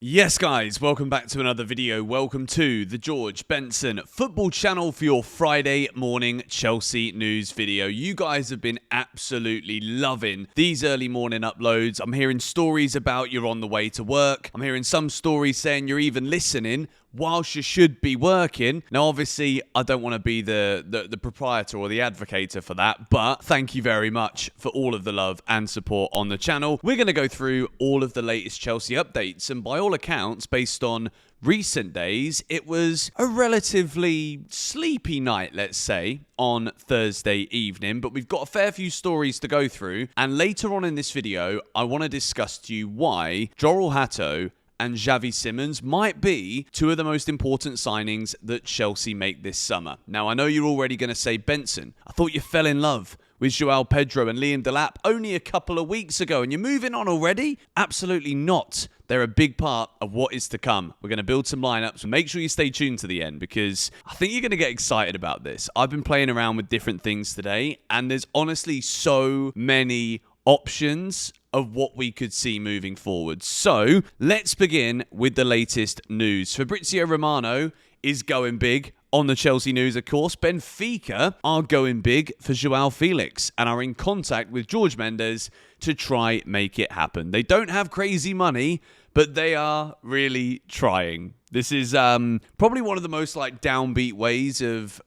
Yes guys, welcome back to another video. Welcome to the George Benson football channel for your Friday morning Chelsea news video. You guys have been absolutely loving these early morning uploads. I'm hearing stories about you're on the way to work. I'm hearing some stories saying you're even listening whilst you should be working. Now, obviously, I don't want to be the proprietor or the advocator for that, but thank you very much for all of the love and support on the channel. We're going to go through all of the latest Chelsea updates, and by all accounts, based on recent days, it was a relatively sleepy night, let's say, on Thursday evening, but we've got a fair few stories to go through, and later on in this video, I want to discuss to you why Jorrel, Hato and Xavi Simons might be two of the most important signings that Chelsea make this summer. Now, I know you're already going to say, Benson, I thought you fell in love with Joao Pedro and Liam Delap only a couple of weeks ago, and you're moving on already? Absolutely not. They're a big part of what is to come. We're going to build some lineups, and make sure you stay tuned to the end because I think you're going to get excited about this. I've been playing around with different things today, and there's honestly so many options of what we could see moving forward. So let's begin with the latest news. Fabrizio Romano is going big on the Chelsea news, of course. Benfica are going big for Joao Felix and are in contact with Jorge Mendes to try make it happen. They don't have crazy money, but they are really trying. This is probably one of the most downbeat ways of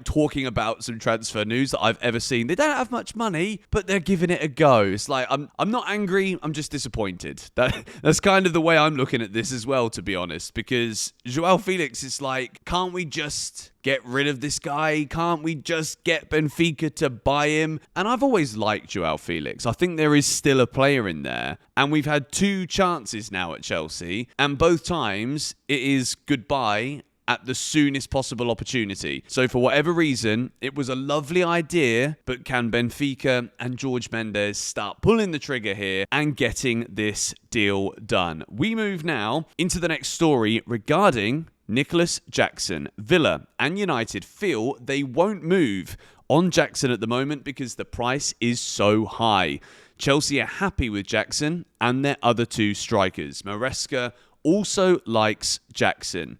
talking about some transfer news that I've ever seen. They don't have much money, but they're giving it a go. It's like I'm not angry, I'm just disappointed. That's kind of the way I'm looking at this as well, to be honest, because Joao Felix is like, can't we just get rid of this guy? Can't we just get Benfica to buy him? And I've always liked Joao Felix. I think there is still a player in there. And we've had two chances now at Chelsea. And both times it is goodbye at the soonest possible opportunity. So for whatever reason, it was a lovely idea, but can Benfica and Jorge Mendes start pulling the trigger here and getting this deal done? We move now into the next story regarding Felix Jackson. Villa and United feel they won't move on Jackson at the moment because the price is so high. Chelsea are happy with Jackson and their other two strikers. Maresca also likes Jackson.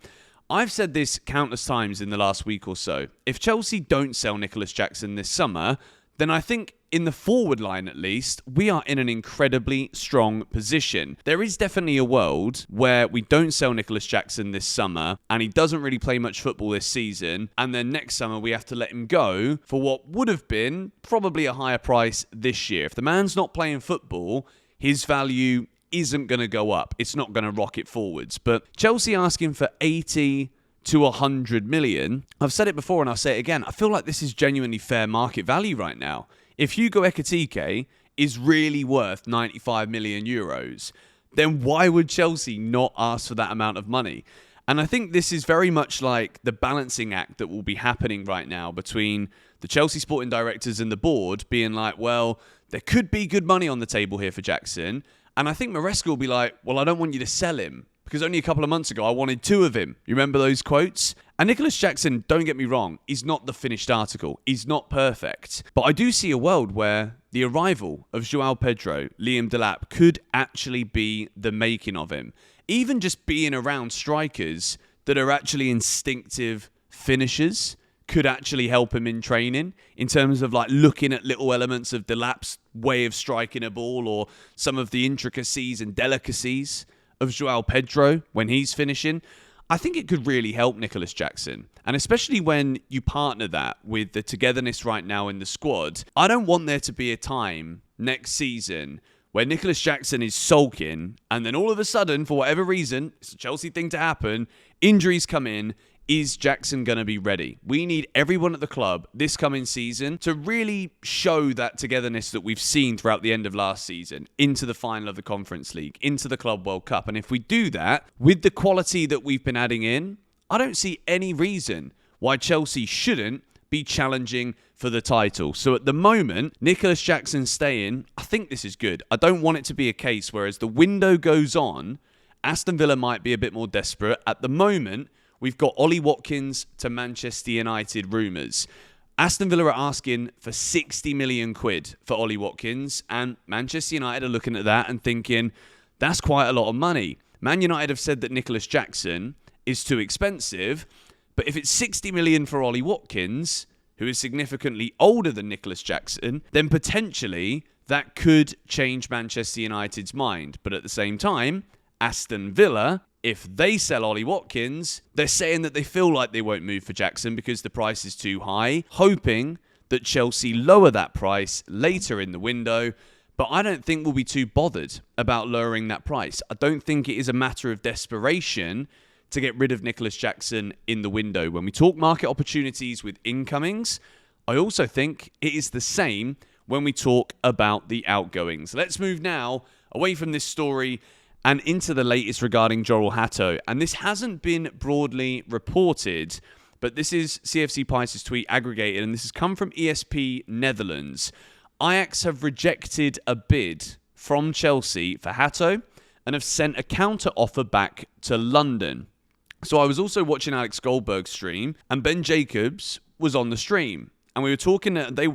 I've said this countless times in the last week or so. If Chelsea don't sell Felix Jackson this summer, then I think in the forward line at least, we are in an incredibly strong position. There is definitely a world where we don't sell Felix Jackson this summer and he doesn't really play much football this season, and then next summer we have to let him go for what would have been probably a higher price this year. If the man's not playing football, his value isn't going to go up. It's not going to rocket forwards. But Chelsea asking for 80 to 100 million. I've said it before and I'll say it again. I feel like this is genuinely fair market value right now. If Hugo Ekitike is really worth 95 million euros, then why would Chelsea not ask for that amount of money? And I think this is very much like the balancing act that will be happening right now between the Chelsea sporting directors and the board being like, well, there could be good money on the table here for Jackson. And I think Maresca will be like, well, I don't want you to sell him because only a couple of months ago I wanted two of him. You remember those quotes? And Felix Jackson, don't get me wrong, he's not the finished article. He's not perfect. But I do see a world where the arrival of Joao Pedro, Liam Delap, could actually be the making of him. Even just being around strikers that are actually instinctive finishers could actually help him in training in terms of looking at little elements of Delap's way of striking a ball or some of the intricacies and delicacies of Joao Pedro when he's finishing. I think it could really help Felix Jackson. And especially when you partner that with the togetherness right now in the squad, I don't want there to be a time next season where Felix Jackson is sulking and then all of a sudden, for whatever reason, it's a Chelsea thing to happen, injuries come in. Is Jackson going to be ready? We need everyone at the club this coming season to really show that togetherness that we've seen throughout the end of last season into the final of the Conference League, into the Club World Cup. And if we do that with the quality that we've been adding in, I don't see any reason why Chelsea shouldn't be challenging for the title. So at the moment, Felix Jackson staying, I think this is good. I don't want it to be a case where as the window goes on, Aston Villa might be a bit more desperate. At the moment, we've got Ollie Watkins to Manchester United rumours. Aston Villa are asking for 60 million quid for Ollie Watkins, and Manchester United are looking at that and thinking, that's quite a lot of money. Man United have said that Nicholas Jackson is too expensive, but if it's 60 million for Ollie Watkins, who is significantly older than Nicholas Jackson, then potentially that could change Manchester United's mind. But at the same time, Aston Villa, if they sell Ollie Watkins, they're saying that they feel like they won't move for Jackson because the price is too high, hoping that Chelsea lower that price later in the window. But I don't think we'll be too bothered about lowering that price. I don't think it is a matter of desperation to get rid of Nicholas Jackson in the window. When we talk market opportunities with incomings, I also think it is the same when we talk about the outgoings. Let's move now away from this story and into the latest regarding Jorrel Hato. And this hasn't been broadly reported, but this is CFC Pice's tweet aggregated, and this has come from ESP Netherlands. Ajax have rejected a bid from Chelsea for Hato and have sent a counter offer back to London. So I was also watching Alex Goldberg's stream, and Ben Jacobs was on the stream. And we were talking, they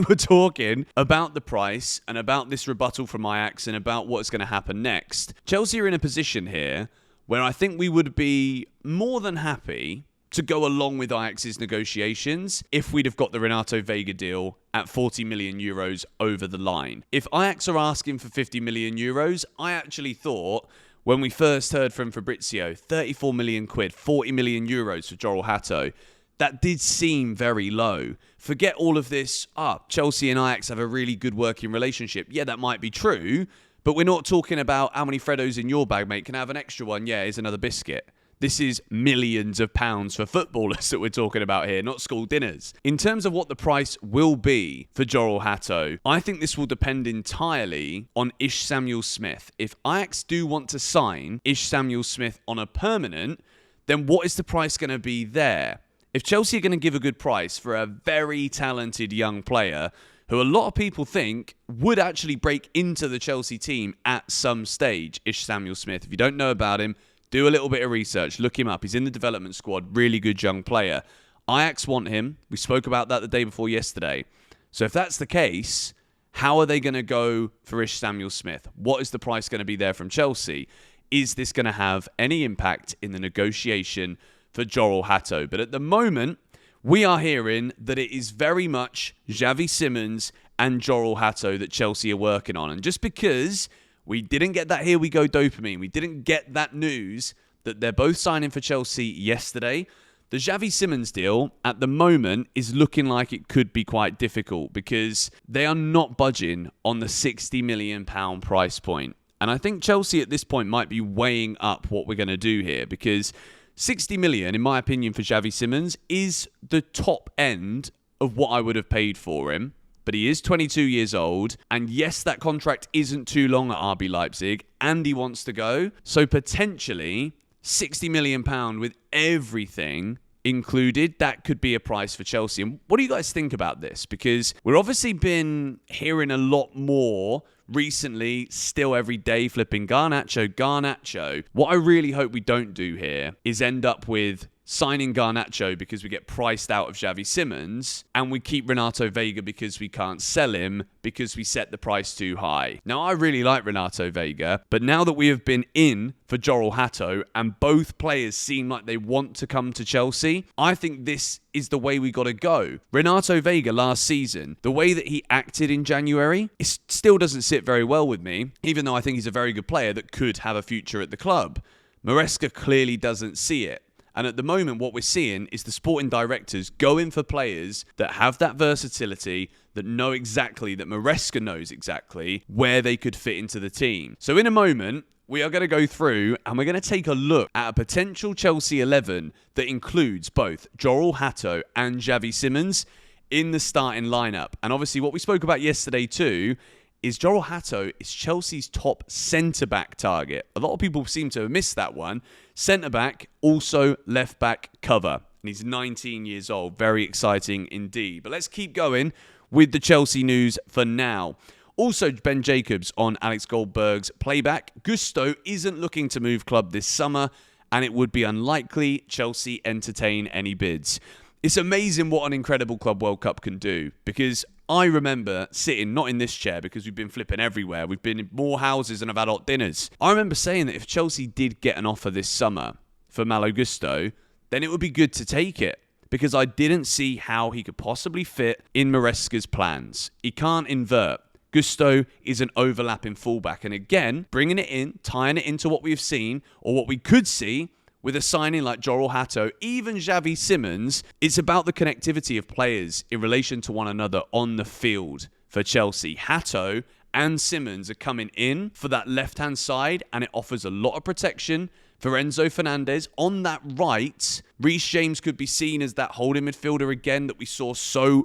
were talking about the price and about this rebuttal from Ajax and about what's going to happen next. Chelsea are in a position here where I think we would be more than happy to go along with Ajax's negotiations if we'd have got the Renato Vega deal at 40 million euros over the line. If Ajax are asking for 50 million euros, I actually thought, when we first heard from Fabrizio, 34 million quid, 40 million euros for Jorrel Hato, that did seem very low. Forget all of this, Chelsea and Ajax have a really good working relationship. Yeah, that might be true, but we're not talking about how many Freddos in your bag, mate. Can I have an extra one? Yeah, here's another biscuit. This is millions of pounds for footballers that we're talking about here, not school dinners. In terms of what the price will be for Jorrel Hato, I think this will depend entirely on Ish Samuel-Smith. If Ajax do want to sign Ish Samuel-Smith on a permanent, then what is the price going to be there? If Chelsea are going to give a good price for a very talented young player who a lot of people think would actually break into the Chelsea team at some stage, Ish Samuel-Smith. If you don't know about him, do a little bit of research. Look him up. He's in the development squad. Really good young player. Ajax want him. We spoke about that the day before yesterday. So if that's the case, how are they going to go for Ish Samuel-Smith? What is the price going to be there from Chelsea? Is this going to have any impact in the negotiation for Jorrel Hato? But at the moment, we are hearing that it is very much Xavi Simons and Jorrel Hato that Chelsea are working on. And just because we didn't get that here we go dopamine, we didn't get that news that they're both signing for Chelsea yesterday, the Xavi Simons deal at the moment is looking like it could be quite difficult because they are not budging on the £60 million price point. And I think Chelsea at this point might be weighing up what we're going to do here, because 60 million, in my opinion, for Xavi Simons is the top end of what I would have paid for him. But he is 22 years old. And yes, that contract isn't too long at RB Leipzig. And he wants to go. So potentially, £60 million with everything included, that could be a price for Chelsea. And what do you guys think about this? Because we've obviously been hearing a lot more recently, still every day, flipping Garnacho. What I really hope we don't do here is end up with signing Garnacho because we get priced out of Xavi Simons, and we keep Renato Vega because we can't sell him because we set the price too high. Now, I really like Renato Vega, but now that we have been in for Jorrel Hato and both players seem like they want to come to Chelsea, I think this is the way we got to go. Renato Vega last season, the way that he acted in January, it still doesn't sit very well with me, even though I think he's a very good player that could have a future at the club. Maresca clearly doesn't see it. And at the moment, what we're seeing is the sporting directors going for players that have that versatility, that know exactly, that Maresca knows exactly where they could fit into the team. So in a moment, we are going to go through and we're going to take a look at a potential Chelsea 11 that includes both Jorrel Hato and Xavi Simons in the starting lineup. And obviously what we spoke about yesterday too is Jorrel Hato is Chelsea's top centre-back target. A lot of people seem to have missed that one. Centre-back, also left-back cover. And he's 19 years old. Very exciting indeed. But let's keep going with the Chelsea news for now. Also, Ben Jacobs on Alex Goldberg's playback. Gusto isn't looking to move club this summer, and it would be unlikely Chelsea entertain any bids. It's amazing what an incredible Club World Cup can do, because I remember sitting, not in this chair because we've been flipping everywhere. We've been in more houses and have had hot dinners. I remember saying that if Chelsea did get an offer this summer for Malo Gusto, then it would be good to take it, because I didn't see how he could possibly fit in Maresca's plans. He can't invert. Gusto is an overlapping fullback. And again, bringing it in, tying it into what we've seen, or what we could see, with a signing like Jorrel, Hato, even Xavi Simons, it's about the connectivity of players in relation to one another on the field for Chelsea. Hato and Simons are coming in for that left-hand side, and it offers a lot of protection for Enzo Fernandez. On that right, Reece James could be seen as that holding midfielder again that we saw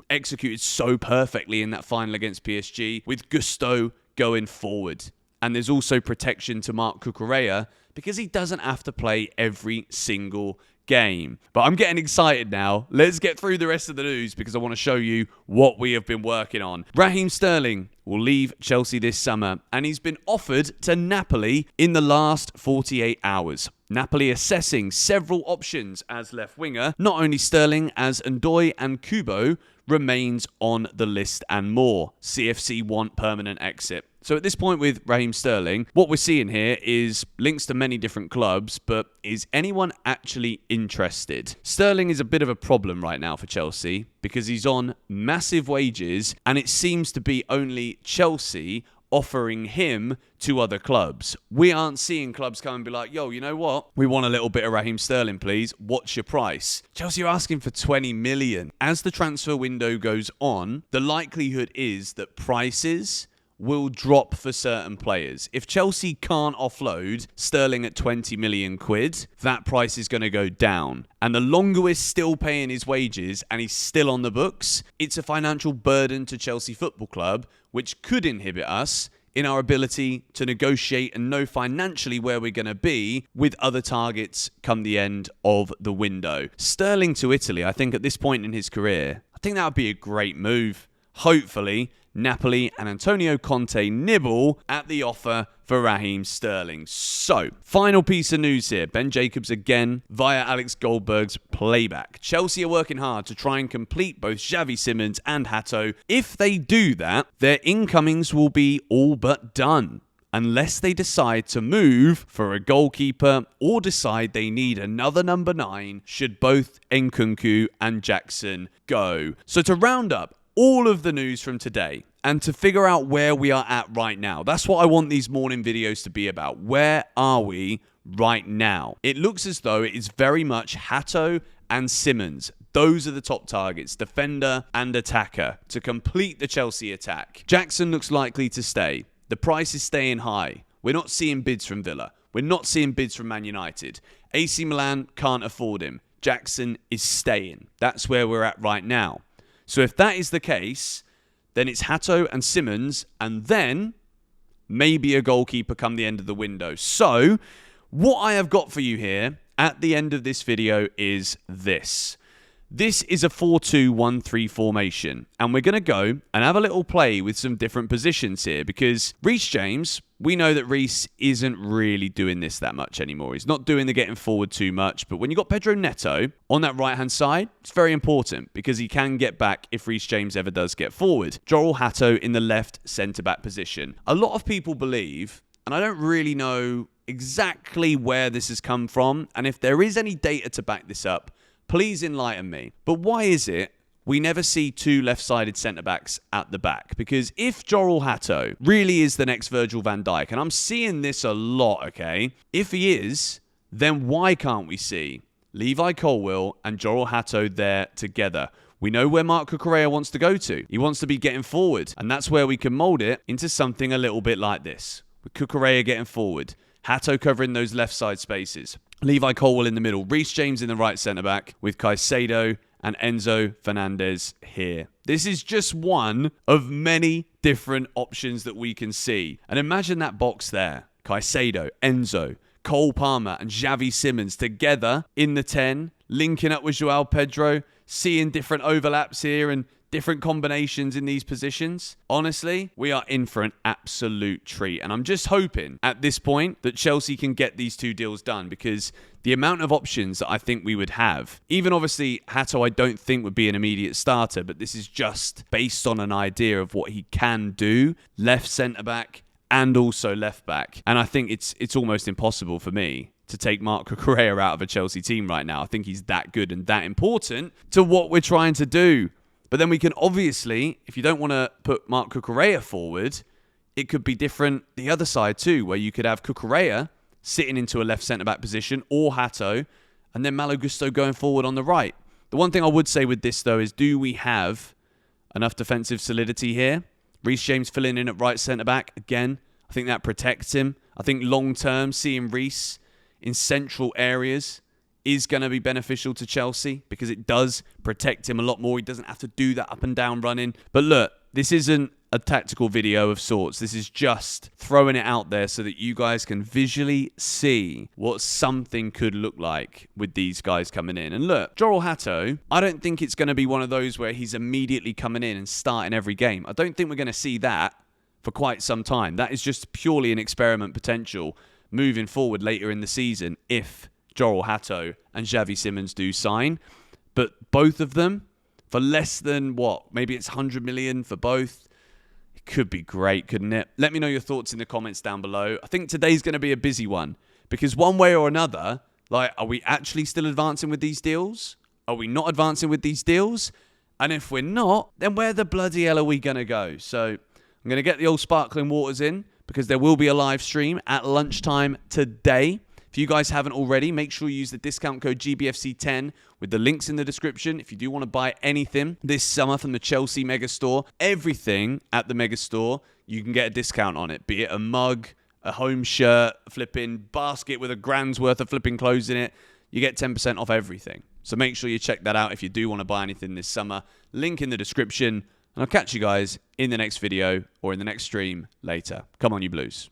executed so perfectly in that final against PSG, with Gusto going forward. And there's also protection to Marc Cucurella, because he doesn't have to play every single game. But I'm getting excited now. Let's get through the rest of the news, because I want to show you what we have been working on. Raheem Sterling will leave Chelsea this summer, and he's been offered to Napoli in the last 48 hours. Napoli assessing several options as left winger. Not only Sterling, as Ndoye and Kubo remains on the list and more. CFC want permanent exit. So at this point with Raheem Sterling, what we're seeing here is links to many different clubs, but is anyone actually interested? Sterling is a bit of a problem right now for Chelsea because he's on massive wages, and it seems to be only Chelsea offering him to other clubs. We aren't seeing clubs come and be like, yo, you know what? We want a little bit of Raheem Sterling, please. What's your price? Chelsea are asking for 20 million. As the transfer window goes on, the likelihood is that prices will drop for certain players. If Chelsea can't offload Sterling at 20 million quid, that price is going to go down. And the longer we're still paying his wages and he's still on the books, it's a financial burden to Chelsea Football Club, which could inhibit us in our ability to negotiate and know financially where we're going to be with other targets come the end of the window. Sterling to Italy, I think at this point in his career, I think that would be a great move. Hopefully, Napoli and Antonio Conte nibble at the offer for Raheem Sterling. So, final piece of news here. Ben Jacobs again via Alex Goldberg's playback. Chelsea are working hard to try and complete both Xavi Simons and Hato. If they do that, their incomings will be all but done, unless they decide to move for a goalkeeper or decide they need another number 9 should both Nkunku and Jackson go. So to round up all of the news from today and to figure out where we are at right now, that's what I want these morning videos to be about. Where are we right now? It looks as though it is very much Hato and Simons. Those are the top targets, defender and attacker, to complete the Chelsea attack. Jackson looks likely to stay. The price is staying high. We're not seeing bids from Villa. We're not seeing bids from Man United. AC Milan can't afford him. Jackson is staying. That's where we're at right now. So if that is the case, then it's Hato and Simons, and then maybe a goalkeeper come the end of the window. So what I have got for you here at the end of this video is this. This is a 4-2-1-3 formation, and we're going to go and have a little play with some different positions here, because Reece James, we know that Reece isn't really doing this that much anymore. He's not doing the getting forward too much, but when you've got Pedro Neto on that right-hand side, it's very important because he can get back if Reece James ever does get forward. Jorrel, Hato in the left centre-back position. A lot of people believe, and I don't really know exactly where this has come from, and if there is any data to back this up, please enlighten me. But why is it we never see two left-sided centre-backs at the back? Because if Jorrel Hato really is the next Virgil van Dijk, and I'm seeing this a lot, okay? If he is, then why can't we see Levi Colwill and Jorrel Hato there together? We know where Marc Cucurella wants to go to. He wants to be getting forward, and that's where we can mould it into something a little bit like this. With Cucurella getting forward, Hato covering those left side spaces, Levi Colwill in the middle, Reece James in the right centre-back, with Caicedo and Enzo Fernandez here. This is just one of many different options that we can see. And imagine that box there. Caicedo, Enzo, Cole Palmer and Xavi Simons together in the 10, linking up with João Pedro, seeing different overlaps here and different combinations in these positions. Honestly, we are in for an absolute treat. And I'm just hoping at this point that Chelsea can get these 2 deals done, because the amount of options that I think we would have, even obviously Hato I don't think would be an immediate starter, but this is just based on an idea of what he can do, left centre-back and also left-back. And I think it's almost impossible for me to take Marc Cucurella out of a Chelsea team right now. I think he's that good and that important to what we're trying to do. But then we can obviously, if you don't want to put Marc Cucurella forward, it could be different the other side too, where you could have Cucurella sitting into a left centre-back position, or Hato, and then Malo Gusto going forward on the right. The one thing I would say with this, though, is do we have enough defensive solidity here? Reece James filling in at right centre-back. Again, I think that protects him. I think long-term, seeing Reece in central areas is going to be beneficial to Chelsea, because it does protect him a lot more. He doesn't have to do that up and down running. But look, this isn't a tactical video of sorts. This is just throwing it out there so that you guys can visually see what something could look like with these guys coming in. And look, Jorrel Hato, I don't think it's going to be one of those where he's immediately coming in and starting every game. I don't think we're going to see that for quite some time. That is just purely an experiment potential moving forward later in the season if Jorrel Hato and Xavi Simons do sign. But both of them, for less than what? Maybe it's 100 million for both. It could be great, couldn't it? Let me know your thoughts in the comments down below. I think today's going to be a busy one, because one way or another, like, are we actually still advancing with these deals? Are we not advancing with these deals? And if we're not, then where the bloody hell are we going to go? So I'm going to get the old sparkling waters in, because there will be a live stream at lunchtime today. If you guys haven't already, make sure you use the discount code GBFC10 with the links in the description. If you do want to buy anything this summer from the Chelsea Megastore, everything at the Megastore, you can get a discount on it. Be it a mug, a home shirt, a flipping basket with £1,000 worth of flipping clothes in it, you get 10% off everything. So make sure you check that out if you do want to buy anything this summer. Link in the description. And I'll catch you guys in the next video or in the next stream later. Come on, you Blues.